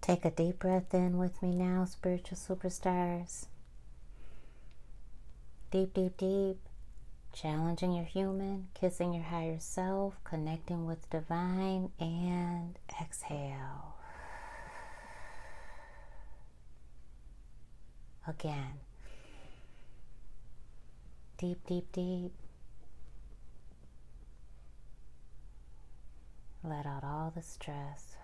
Take a deep breath in with me now, spiritual superstars. Deep, deep, deep. Challenging your human, kissing your higher self, connecting with divine, and exhale. Again. Deep, deep, deep. Let out all the stress.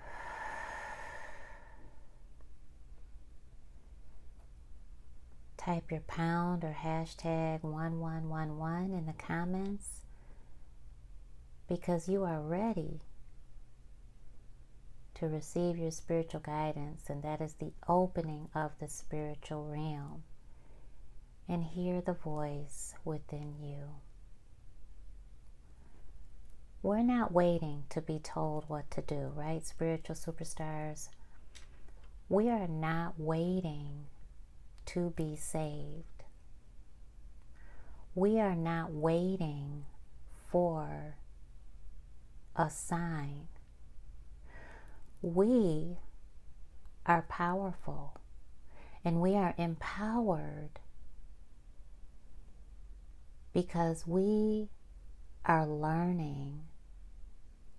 Type your pound or hashtag 1111 in the comments because you are ready to receive your spiritual guidance, and that is the opening of the spiritual realm, and hear the voice within you. We're not waiting to be told what to do, right, spiritual superstars? We are not waiting to be saved. We are not waiting for a sign. We are powerful, and we are empowered because we are learning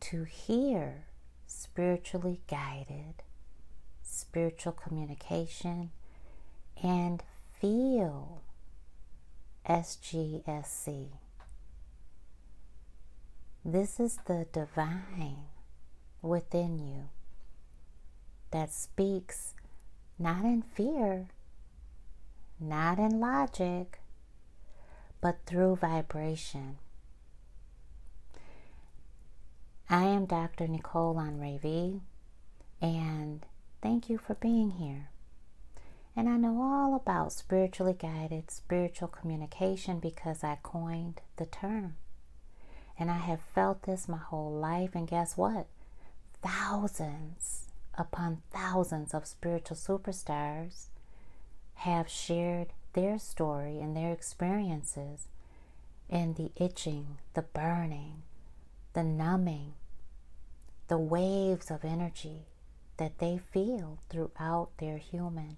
to hear spiritually guided spiritual communication and feel SGSC. This is the divine within you that speaks not in fear, not in logic, but through vibration. I am Dr. Necole Anré'V, and thank you for being here. And I know all about spiritually guided spiritual communication because I coined the term. And I have felt this my whole life, and guess what? Thousands upon thousands of spiritual superstars have shared their story and their experiences in the itching, the burning, the numbing, the waves of energy that they feel throughout their human,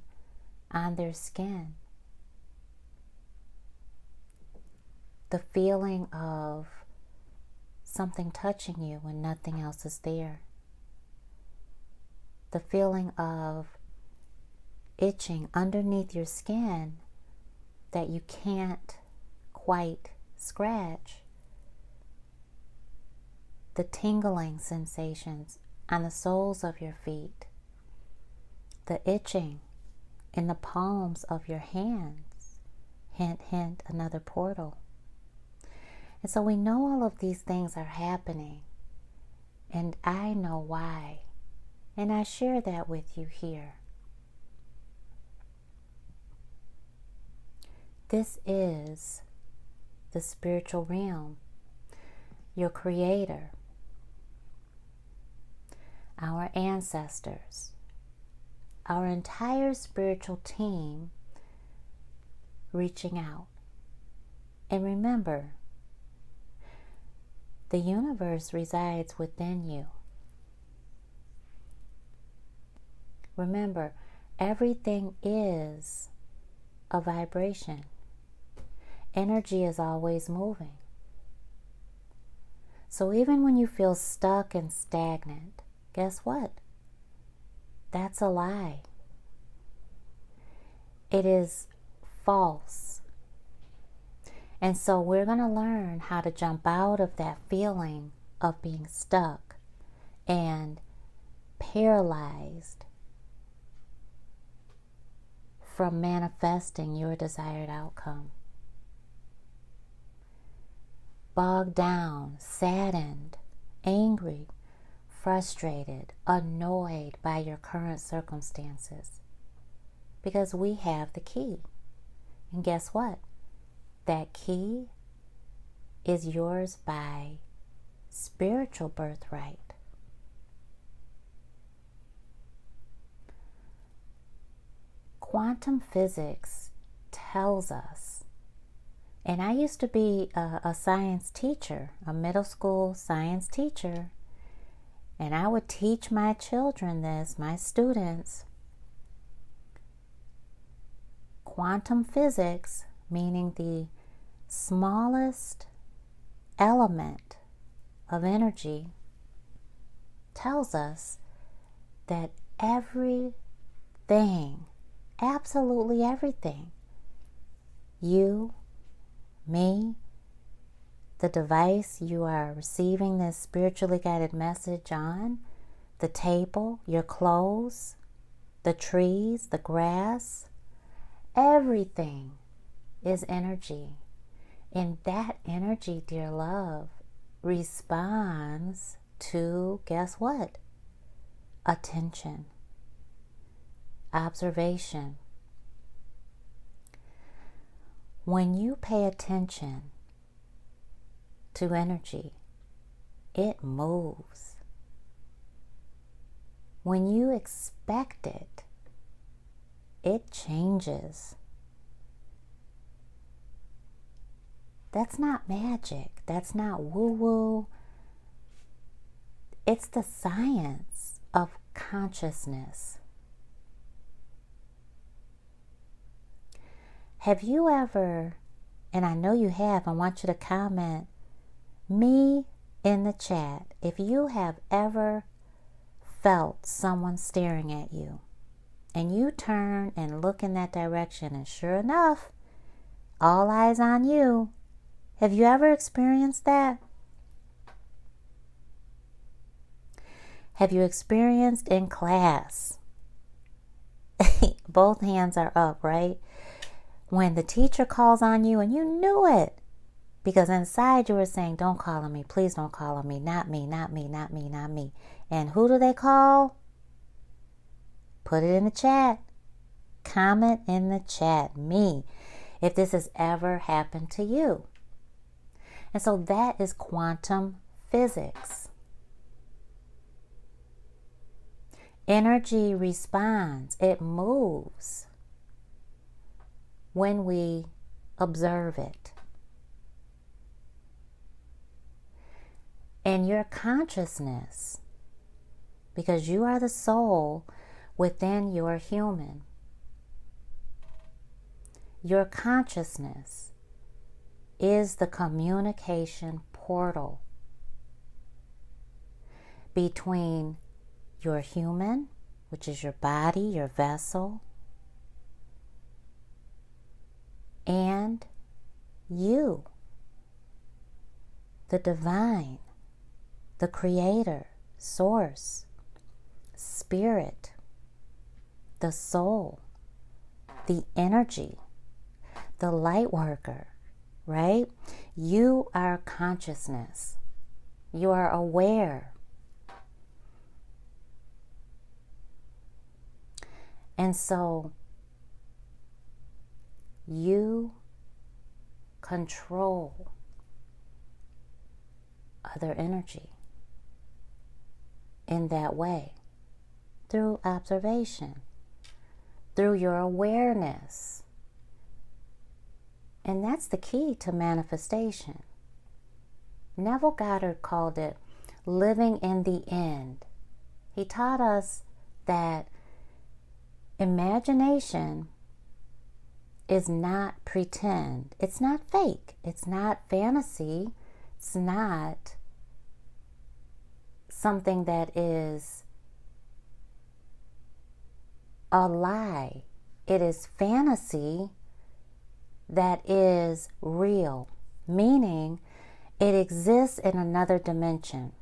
on their skin. The feeling of something touching you when nothing else is there. The feeling of itching underneath your skin that you can't quite scratch. The tingling sensations on the soles of your feet. The itching in the palms of your hands. Hint, hint, another portal. And so we know all of these things are happening, and I know why, and I share that with you here. This is the spiritual realm, your creator, our ancestors, our entire spiritual team reaching out. And remember, the universe resides within you. Remember, everything is a vibration. Energy is always moving. So even when you feel stuck and stagnant, guess what? That's a lie. It is false. And so we're going to learn how to jump out of that feeling of being stuck and paralyzed from manifesting your desired outcome. Bogged down, saddened, angry, frustrated, annoyed by your current circumstances. Because we have the key. And guess what? That key is yours by spiritual birthright. Quantum physics tells us, and I used to be a science teacher, a middle school science teacher, And I would teach my children this, my students. Quantum physics, meaning the smallest element of energy, tells us that everything, absolutely everything, you, me, the device you are receiving this spiritually guided message on, the table, your clothes, the trees, the grass, everything is energy. And that energy, dear love, responds to, guess what? Attention, observation. When you pay attention to energy, it moves. When you expect it, it changes. That's not magic. That's not woo-woo. It's the science of consciousness. Have you ever, and I know you have, I want you to comment me in the chat if you have ever felt someone staring at you and you turn and look in that direction and sure enough, all eyes on you. Have you ever experienced that? Have you experienced in class? Both hands are up, right? When the teacher calls on you and you knew it, because inside you were saying, don't call on me, please don't call on me, not me, not me, not me, not me. And who do they call? Put it in the chat. Comment in the chat, me, if this has ever happened to you. And so that is quantum physics. Energy responds, it moves when we observe it. And your consciousness, because you are the soul within your human, your consciousness is the communication portal between your human, which is your body, your vessel, and you, the divine, the creator, source, spirit, the soul, the energy, the light worker, right? You are consciousness. You are aware. And so you control other energy in that way, through observation, through your awareness. And that's the key to manifestation. Neville Goddard called it living in the end. He taught us that imagination is not pretend. It's not fake. It's not fantasy. It's not something that is a lie. It is fantasy that is real, meaning it exists in another dimension.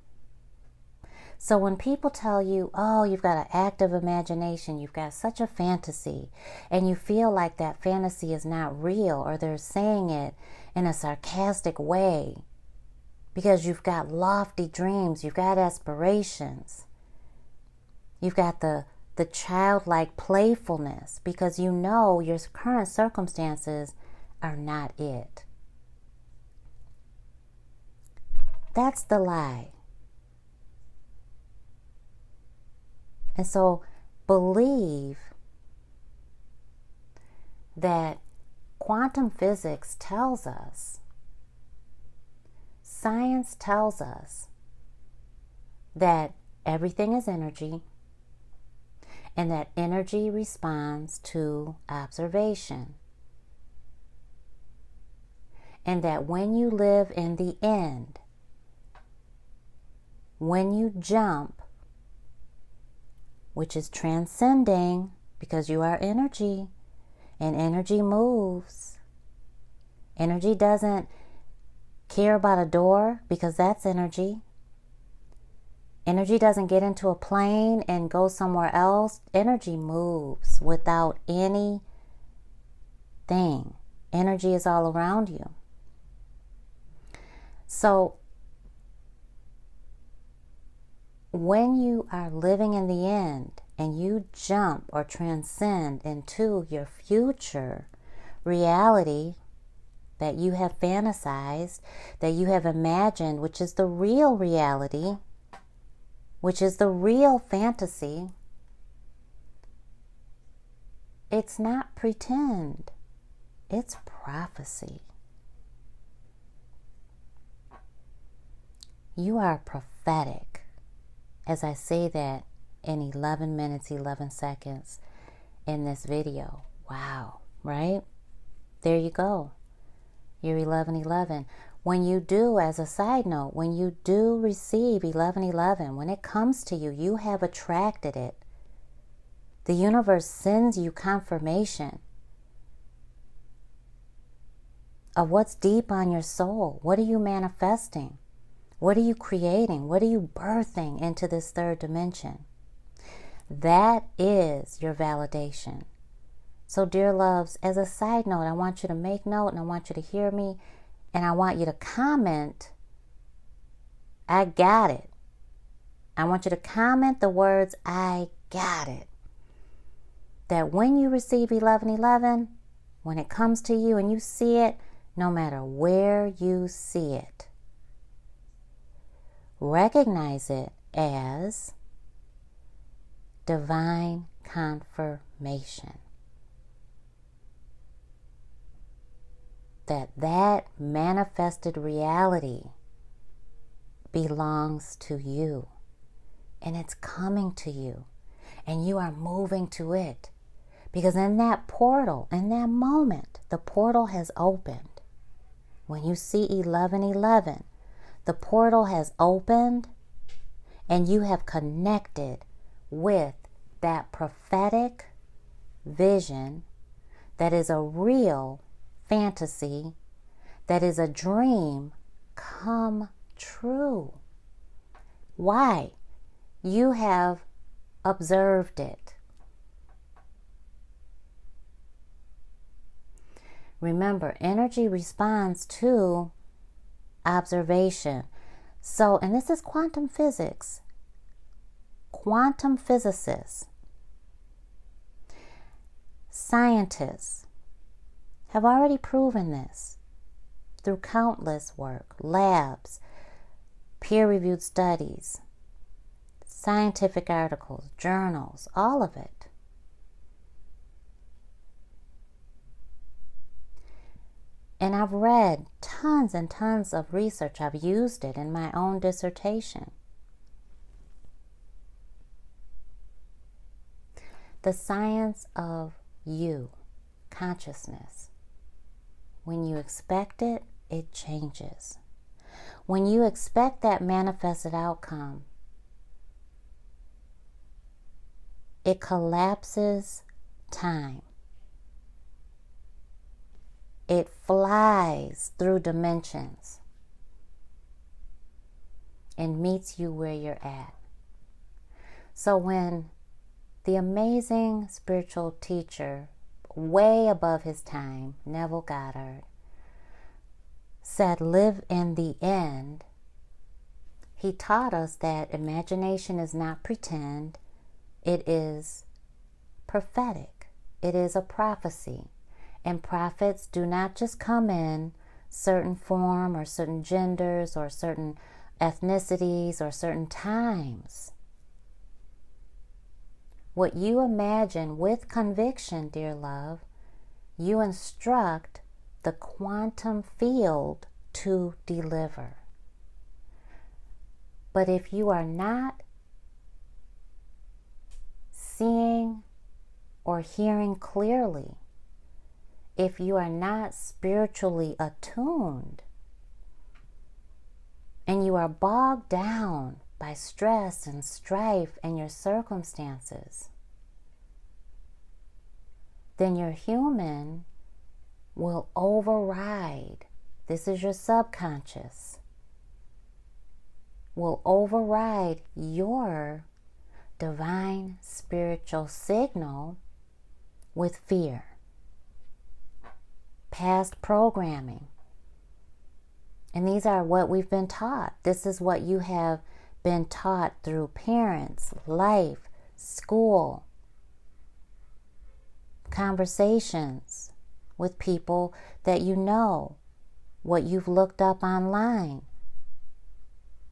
So when people tell you, oh, you've got an active imagination, you've got such a fantasy, and you feel like that fantasy is not real, or they're saying it in a sarcastic way because you've got lofty dreams, you've got aspirations, you've got the childlike playfulness because you know your current circumstances are not it. That's the lie. And so believe that quantum physics tells us, science tells us that everything is energy, and that energy responds to observation. And that when you live in the end, when you jump, which is transcending, because you are energy, and energy moves. Energy doesn't care about a door, because that's energy. Energy doesn't get into a plane and go somewhere else. Energy moves without anything. Energy is all around you. So when you are living in the end and you jump or transcend into your future reality that you have fantasized, that you have imagined, which is the real reality, which is the real fantasy, it's not pretend, it's prophecy. You are prophetic. As I say that in 11 minutes, 11 seconds in this video. Wow, right? There you go. You're 1111. When you do, as a side note, when you do receive 1111, when it comes to you, you have attracted it. The universe sends you confirmation of what's deep on your soul. What are you manifesting? What are you creating? What are you birthing into this third dimension? That is your validation. So, dear loves, as a side note, I want you to make note and I want you to hear me and I want you to comment, I got it. I want you to comment the words, I got it. That when you receive 1111, when it comes to you and you see it, no matter where you see it, recognize it as divine confirmation. That manifested reality belongs to you. And it's coming to you. And you are moving to it. Because in that portal, in that moment, the portal has opened. When you see 1111, the portal has opened and you have connected with that prophetic vision that is a real fantasy, that is a dream come true. Why? You have observed it. Remember, energy responds to observation. So, and this is quantum physics. Quantum physicists, scientists have already proven this through countless work, labs, peer-reviewed studies, scientific articles, journals, all of it. And I've read tons and tons of research. I've used it in my own dissertation. The science of you, consciousness. When you expect it, it changes. When you expect that manifested outcome, it collapses time. It flies through dimensions and meets you where you're at. So when the amazing spiritual teacher, way above his time, Neville Goddard, said, live in the end, he taught us that imagination is not pretend, it is prophetic. It is a prophecy. And prophets do not just come in certain form or certain genders or certain ethnicities or certain times. What you imagine with conviction, dear love, you instruct the quantum field to deliver. But if you are not or hearing clearly, if you are not spiritually attuned and you are bogged down by stress and strife and your circumstances, then your human will override. This is your subconscious. Will override your divine spiritual signal with fear. Past programming. And these are what we've been taught. This is what you have been taught through parents, life, school, conversations with people that you know, what you've looked up online,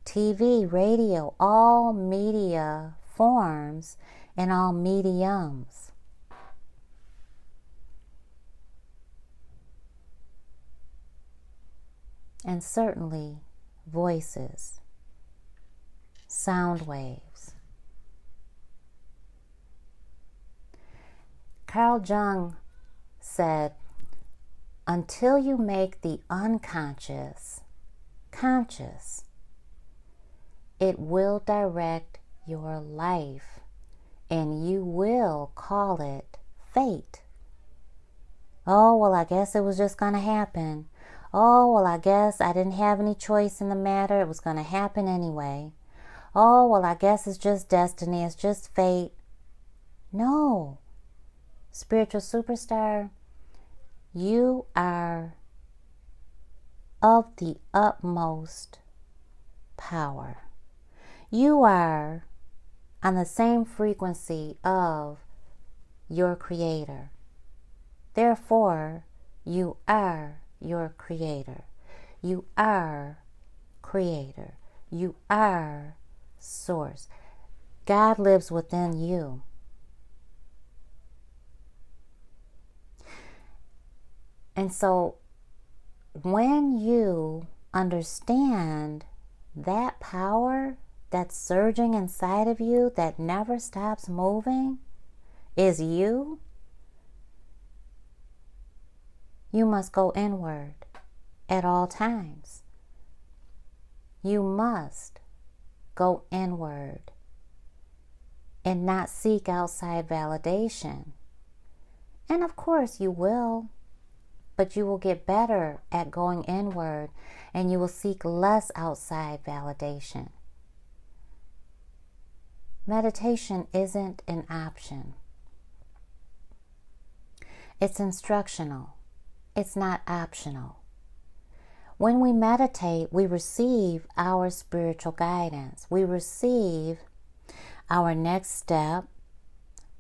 TV, radio, all media forms and all mediums. And certainly voices, sound waves. Carl Jung said, until you make the unconscious conscious, it will direct your life and you will call it fate. Oh, well, I guess it was just going to happen. Oh, well, I guess I didn't have any choice in the matter. It was going to happen anyway. Oh, well, I guess it's just destiny. It's just fate. No. Spiritual superstar, you are of the utmost power. You are on the same frequency of your Creator. Therefore, you are your Creator. You are Creator. You are Source. God lives within you. And so when you understand that power that's surging inside of you that never stops moving is you, you must go inward at all times. You must go inward and not seek outside validation. And of course you will, but you will get better at going inward and you will seek less outside validation. Meditation isn't an option. It's instructional. It's not optional. When we meditate, we receive our spiritual guidance. We receive our next step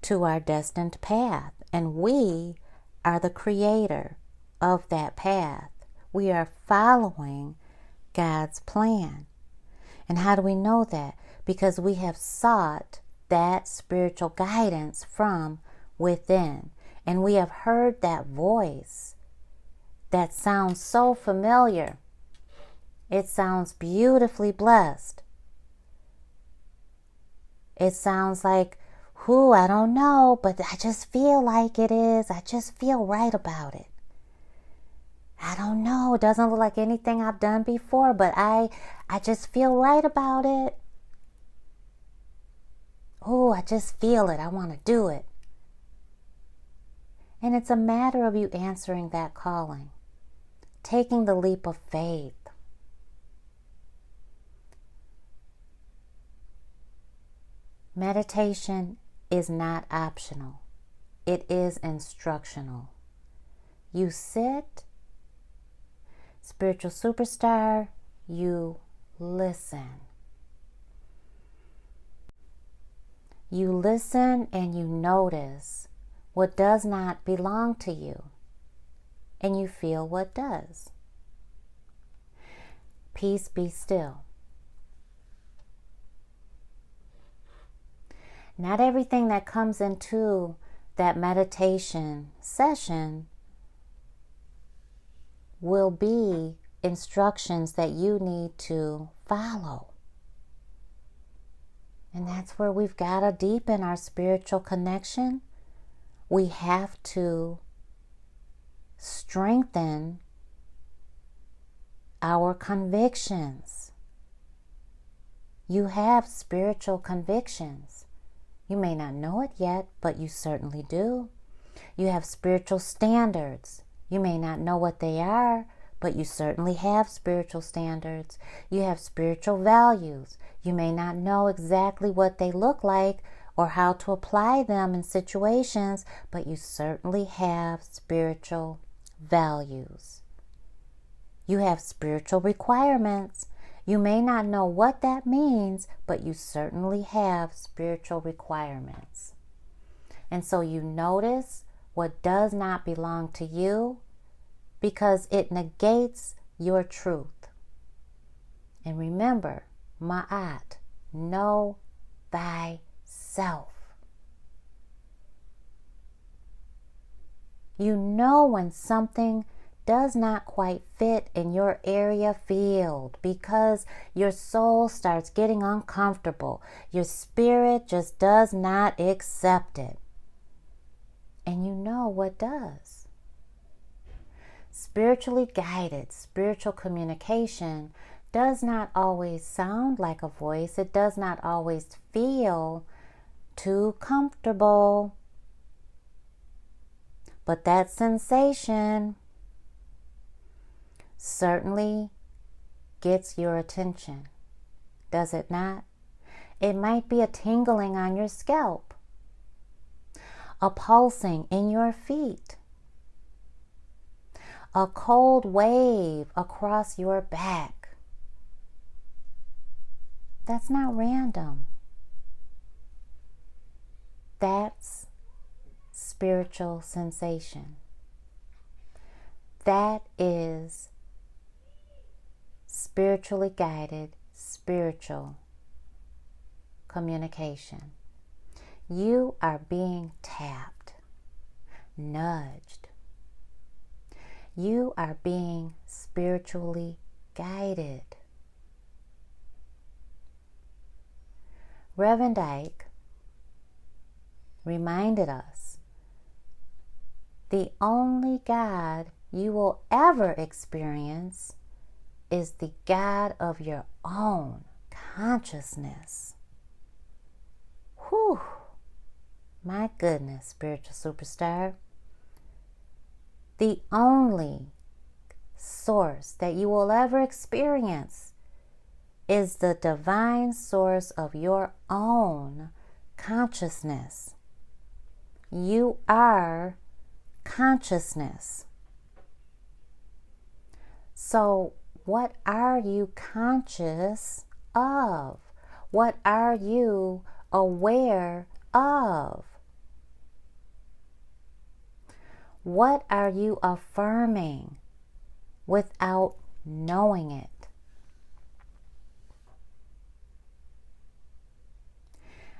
to our destined path. And we are the creator of that path. We are following God's plan. And how do we know that? Because we have sought that spiritual guidance from within. And we have heard that voice that sounds so familiar. It sounds beautifully blessed. It sounds like, I don't know, but I just feel like it is. I just feel right about it. I don't know. It doesn't look like anything I've done before, but I just feel right about it. I just feel it. I want to do it. And it's a matter of you answering that calling, taking the leap of faith. Meditation is not optional. It is instructional. You sit, spiritual superstar, you listen. You listen and you notice what does not belong to you, and you feel what does. Peace, be still. Not everything that comes into that meditation session will be instructions that you need to follow. And that's where we've got to deepen our spiritual connection we have to strengthen our convictions. You have spiritual convictions. You may not know it yet, but you certainly do. You have spiritual standards. You may not know what they are, but you certainly have spiritual standards. You have spiritual values. You may not know exactly what they look like or how to apply them in situations, but you certainly have spiritual values. You have spiritual requirements. You may not know what that means, but you certainly have spiritual requirements. And so you notice what does not belong to you because it negates your truth. And remember, ma'at, know thyself. You know when something does not quite fit in your area field because your soul starts getting uncomfortable. Your spirit just does not accept it. And you know what does. Spiritually guided, spiritual communication does not always sound like a voice. It does not always feel too comfortable. But that sensation certainly gets your attention, does it not? It might be a tingling on your scalp, a pulsing in your feet, a cold wave across your back. That's not random. That's spiritual sensation. That is spiritually guided, spiritual communication. You are being tapped, nudged. You are being spiritually guided. Reverend Ike reminded us, the only God you will ever experience is the God of your own consciousness. Whew! My goodness, spiritual superstar. The only source that you will ever experience is the divine source of your own consciousness. You are consciousness. So, what are you conscious of? What are you aware of? What are you affirming without knowing it?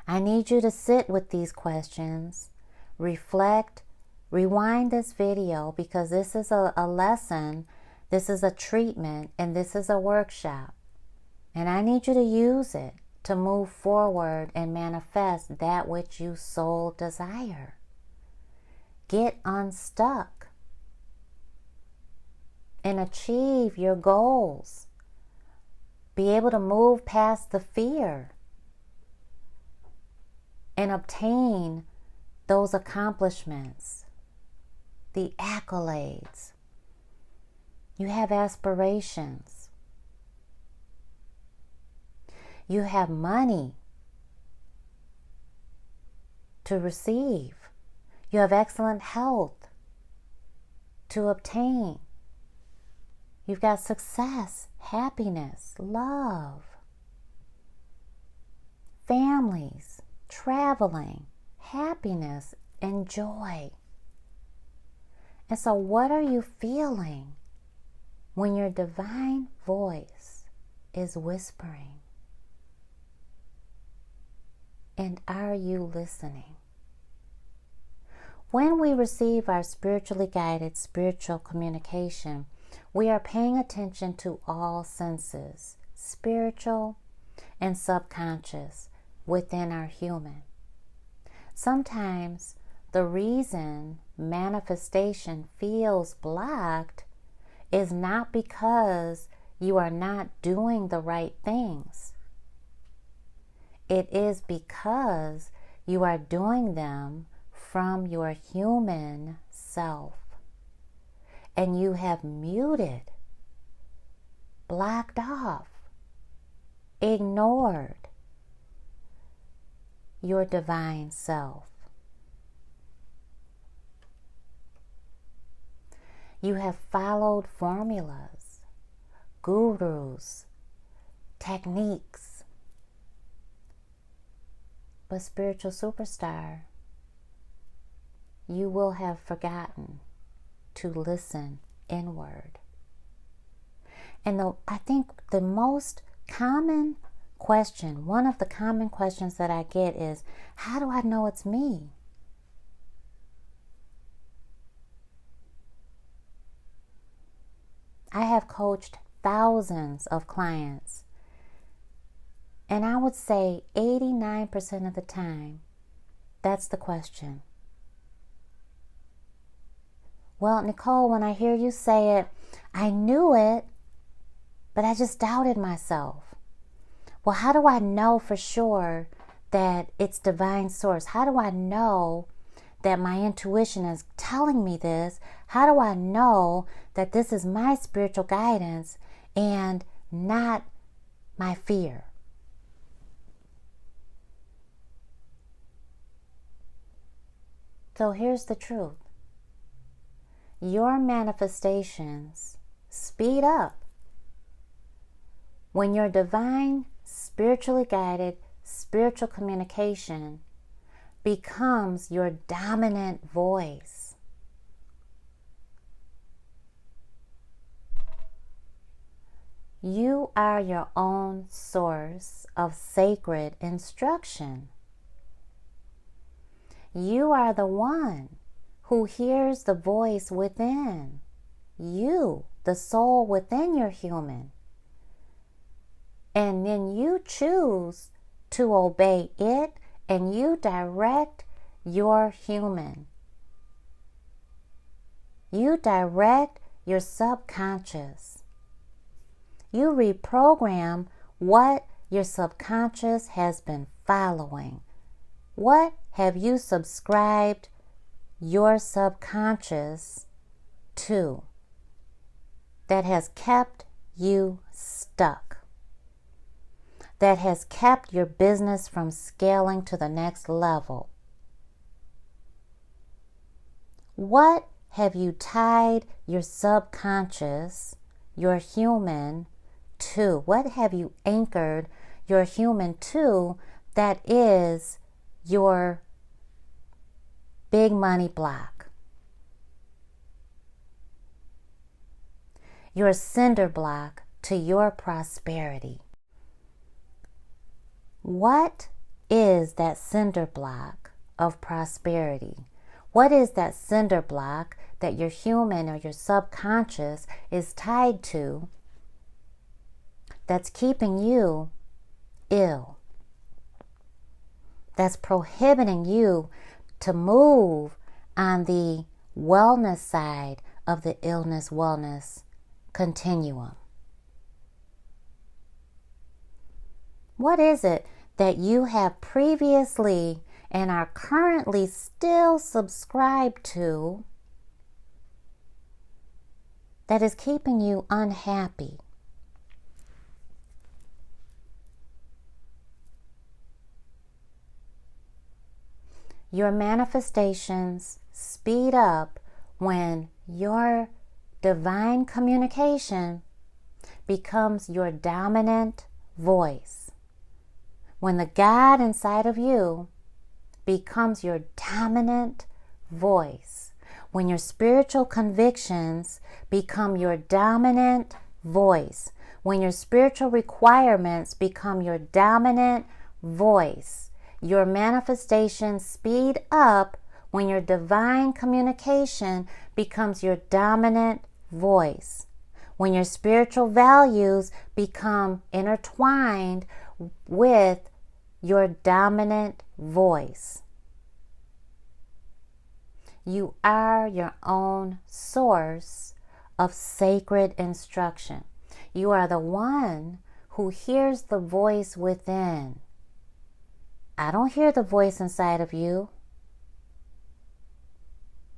I need you to sit with these questions, reflect, rewind this video because this is a lesson, this is a treatment, and this is a workshop. And I need you to use it to move forward and manifest that which you soul desire. Get unstuck and achieve your goals. Be able to move past the fear and obtain those accomplishments, the accolades. You have aspirations. You have money to receive. You have excellent health to obtain. You've got success, happiness, love, families, traveling, happiness, and joy. And so what are you feeling when your divine voice is whispering? And are you listening? When we receive our spiritually guided spiritual communication, we are paying attention to all senses, spiritual and subconscious, within our human. Sometimes the reason manifestation feels blocked is not because you are not doing the right things. It is because you are doing them from your human self, and you have muted, blocked off, ignored your divine self. You have followed formulas, gurus, techniques. But spiritual superstar, you will have forgotten to listen inward. And I think the most common question, one of the common questions that I get is, how do I know it's me? I have coached thousands of clients, and I would say 89% of the time, that's the question. Well, Necole, when I hear you say it, I knew it, but I just doubted myself. Well, how do I know for sure that it's divine source? How do I know that my intuition is telling me this? How do I know that this is my spiritual guidance and not my fear? So here's the truth. Your manifestations speed up when your divine, spiritually guided, spiritual communication becomes your dominant voice. You are your own source of sacred instruction. You are the one who hears the voice within you, the soul within your human. And then you choose to obey it, and you direct your human. You direct your subconscious. You reprogram what your subconscious has been following. What have you subscribed your subconscious to that has kept you stuck, that has kept your business from scaling to the next level? What have you tied your subconscious, your human, to? What have you anchored your human to that is your big money block? Your cinder block to your prosperity. What is that cinder block of prosperity? What is that cinder block that your human or your subconscious is tied to that's keeping you ill? That's prohibiting you to move on the wellness side of the illness-wellness continuum? What is it that you have previously and are currently still subscribed to that is keeping you unhappy? Your manifestations speed up when your divine communication becomes your dominant voice. When the God inside of you becomes your dominant voice. When your spiritual convictions become your dominant voice. When your spiritual requirements become your dominant voice. Your manifestations speed up when your divine communication becomes your dominant voice. When your spiritual values become intertwined with your dominant voice. You are your own source of sacred instruction. You are the one who hears the voice within. I don't hear the voice inside of you.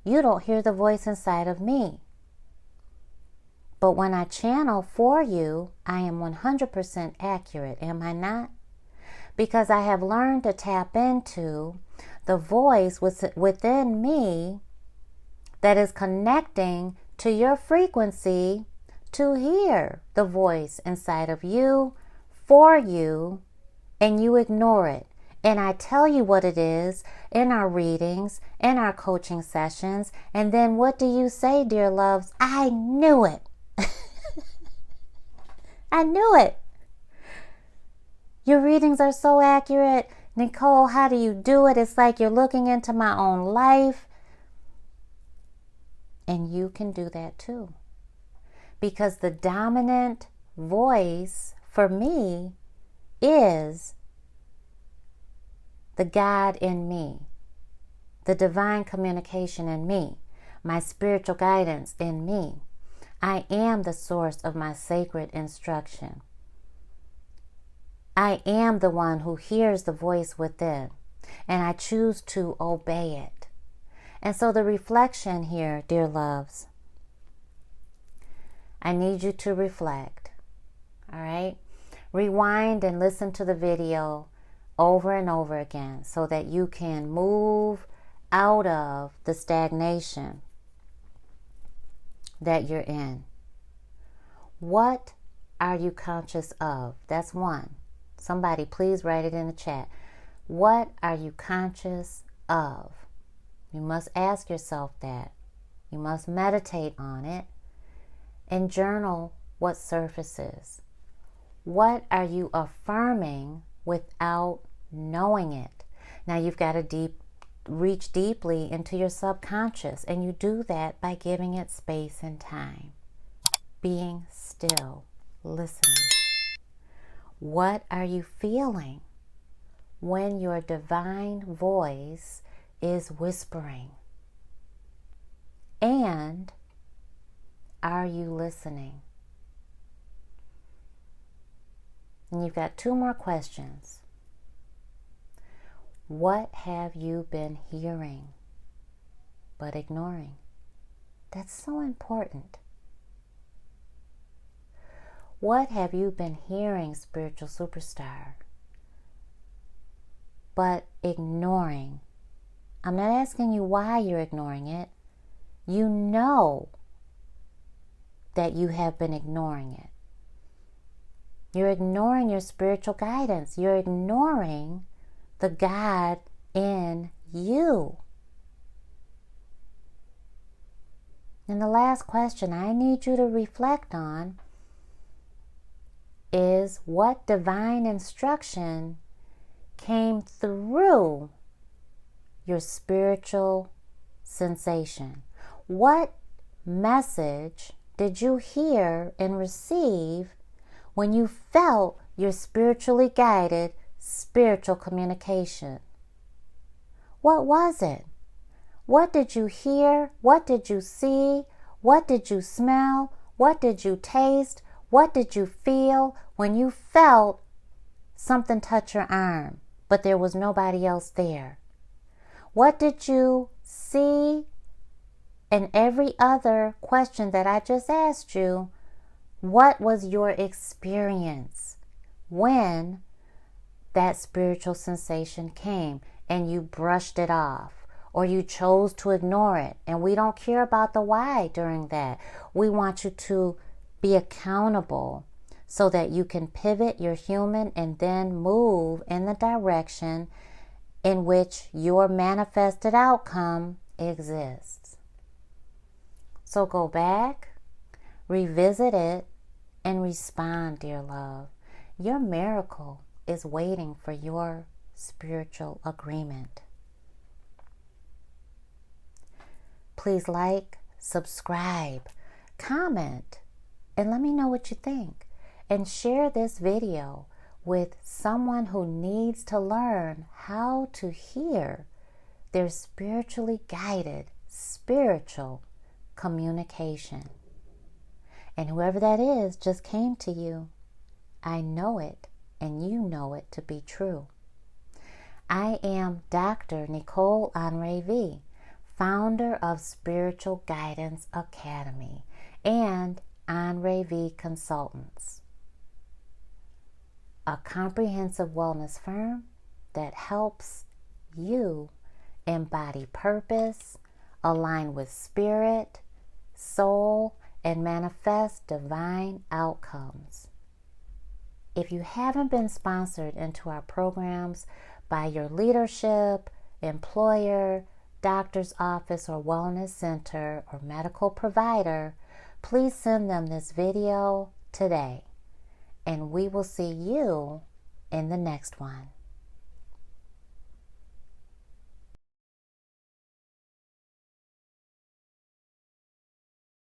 You don't hear the voice inside of me. But when I channel for you, I am 100% accurate, am I not? Because I have learned to tap into the voice within me that is connecting to your frequency to hear the voice inside of you, for you, and you ignore it. And I tell you what it is in our readings, in our coaching sessions, and then what do you say, dear loves? I knew it. I knew it. Your readings are so accurate. Necole, how do you do it? It's like you're looking into my own life. And you can do that too. Because the dominant voice for me is the God in me, the divine communication in me, my spiritual guidance in me. I am the source of my sacred instruction. I am the one who hears the voice within, and I choose to obey it. And so the reflection here, dear loves, I need you to reflect, all right? Rewind and listen to the video over and over again so that you can move out of the stagnation that you're in. What are you conscious of? That's one. Somebody please write it in the chat. What are you conscious of? You must ask yourself that. You must meditate on it and journal what surfaces. What are you affirming without knowing it? Now you've got to reach deeply into your subconscious, and you do that by giving it space and time. Being still, listening. What are you feeling when your divine voice is whispering? And are you listening? And you've got two more questions. What have you been hearing but ignoring? That's so important. What have you been hearing, spiritual superstar, but ignoring? I'm not asking you why you're ignoring it. You know that you have been ignoring it. You're ignoring your spiritual guidance. You're ignoring the God in you. And the last question I need you to reflect on is, what divine instruction came through your spiritual sensation? What message did you hear and receive when you felt your spiritually guided spiritual communication? What was it? What did you hear? What did you see? What did you smell? What did you taste? What did you feel when you felt something touch your arm, but there was nobody else there? What did you see? And every other question that I just asked you, what was your experience when that spiritual sensation came and you brushed it off, or you chose to ignore it? And we don't care about the why during that. We want you to be accountable so that you can pivot your human and then move in the direction in which your manifested outcome exists. So go back, revisit it, and respond, dear love. Your miracle is waiting for your spiritual agreement. Please like, subscribe, comment, and let me know what you think. And share this video with someone who needs to learn how to hear their spiritually guided spiritual communication. And whoever that is just came to you. I know it, and you know it to be true. I am Dr. Necole Anré'V, founder of Spiritual Guidance Academy and Anré'V Consultants, a comprehensive wellness firm that helps you embody purpose, align with spirit, soul, and manifest divine outcomes. If you haven't been sponsored into our programs by your leadership, employer, doctor's office, or wellness center, or medical provider, please send them this video today, and we will see you in the next one.